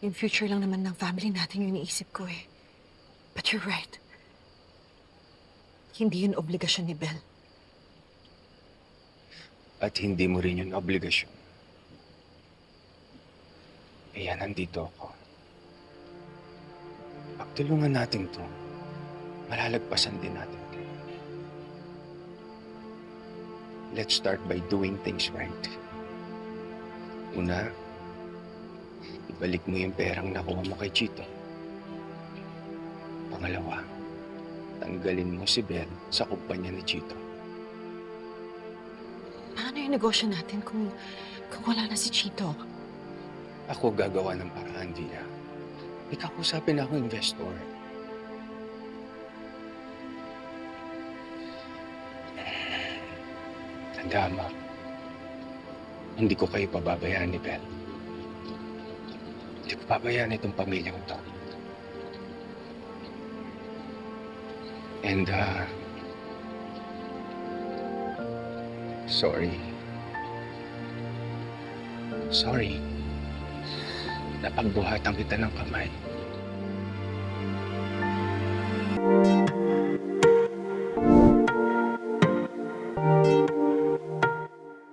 Yung future lang naman ng family natin yung iniisip ko eh. But you're right. Hindi yun obligasyon ni Belle. At hindi mo rin yun obligasyon. Kaya nandito ako. Pagtulungan natin to, malalagpasan din natin to. Let's start by doing things right. Una, ibalik mo yung perang nakuha mo kay Chito. Pangalawa, tanggalin mo si Belle sa kumpanya ni Chito. Paano yung negosyo natin kung wala na si Chito? Ako gagawa ng paraan, Via. May kakusapin ako investor. Tandaan, hindi ko kayo pababayaan ni Belle. Hindi ko pabayaan itong pamilyang to. And, sorry. Sorry. Napagbuhatan kita ng kamay.